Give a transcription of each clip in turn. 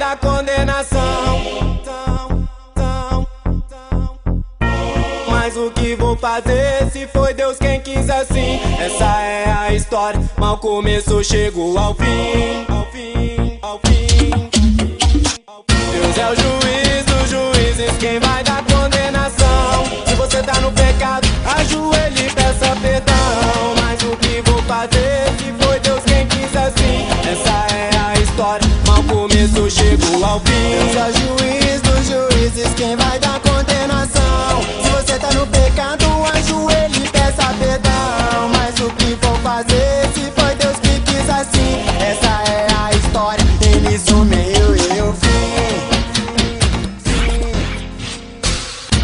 dar condenação. Mas o que vou fazer se foi Deus quem quis assim? Essa é a história, mal começou, chegou ao fim. Deus é o juiz dos juízes, quem vai dar condenação? Se você tá no pecado, ajoelhe e peça perdão. Mas o que vou fazer se foi Deus quem quis assim? Essa é a história, mal começou, chegou ao fim. Deus é o juiz dos juízes, quem vai dar condenação? Se você tá no pecado, ajoelhe e peça perdão. Mas o que vou fazer se foi Deus que quis assim? Essa é a história, início, meio e o fim.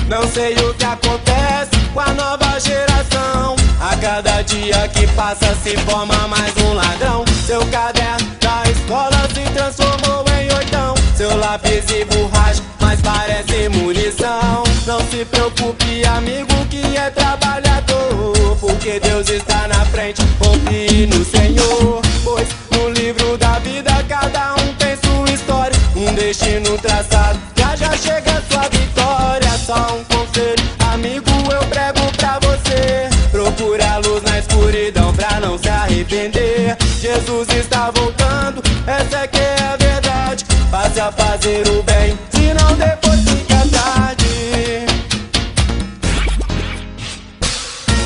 Não sei o que acontece com a nova geração. A cada dia que passa se forma mais um ladrão. Seu caderno da escola se transformou em oitão. Seu lápis e borracha, mas parece munição. Não se preocupe, amigo, que é trabalhador, porque Deus está na frente, confie no Senhor. Pois no livro da vida cada um tem sua história, um destino traçado, já chega a sua vitória. Só um conselho, amigo, eu prego pra você: procure a luz na escuridão pra não se arrepender. Jesus está voltando, essa é que é a verdade. Passe a fazer o bem, senão depois fica tarde.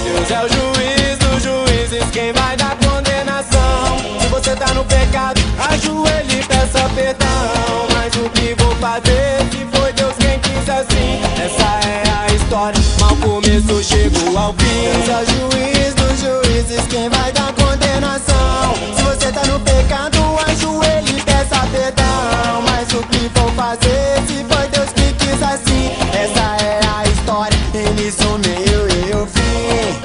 Deus é o juiz dos juízes, quem vai dar condenação? Se você tá no pecado, ajoelhe e peça perdão. Mas o que vou fazer se foi Deus quem quis assim? Essa é a história, mal começou, chegou ao fim. Deus é o juiz dos juízes, quem vai dar condenação? Se você tá no pecado, ajoelhe e peça perdão. Mas o que vou fazer se foi Deus que quis assim? Essa é a história, início, meio e o fim.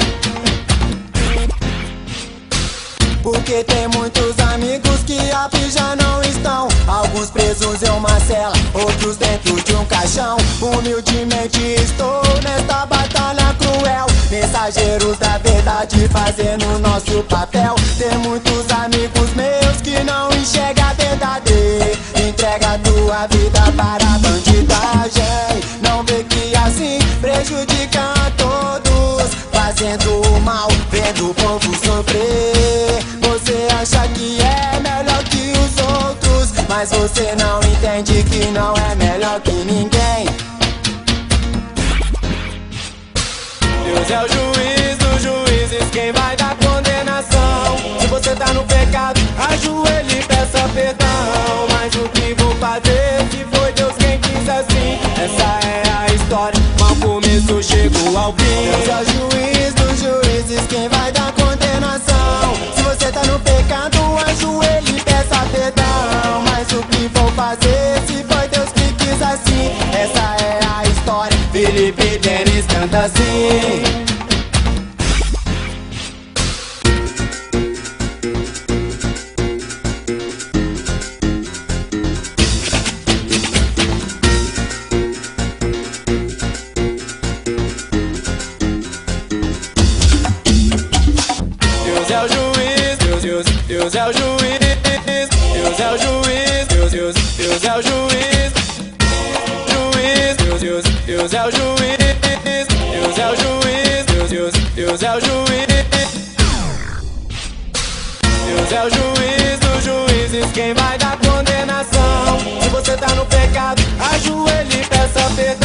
Porque tem muitos amigos que aqui já não estão, alguns presos em uma cela, outros dentro de um caixão. Humildemente estou nesta batalha cruel, mensageiros da verdade fazendo nosso papel. Tem muitos amigos meus que não enxergam a verdade, entrega tua vida para a bandidagem. Não vê que assim prejudica a todos, fazendo o mal, vendo o povo sofrer. Você acha que é melhor que os outros, mas você não entende que não é melhor que ninguém. Deus é o juiz dos juízes, quem vai dar condenação? Se você tá no pecado, ajoelhe e peça perdão. Mas o que vou fazer se foi Deus quem quis assim? Essa é a história, mal começou, chegou ao fim. Deus é o juiz dos juízes, quem vai dar condenação? Se você tá no pecado, ajoelhe e peça perdão. Mas o que vou fazer se foi Deus que quis assim? Essa é a história, Felipe Denis canta assim. Deus é o juiz, Deus é o juiz, Deus é o juiz, Deus é o juiz, Deus é o juiz, Deus é o juiz, Deus é o juiz, Deus é o juiz dos juízes, quem vai dar condenação? Se você tá no pecado, ajoelhe e peça perdão.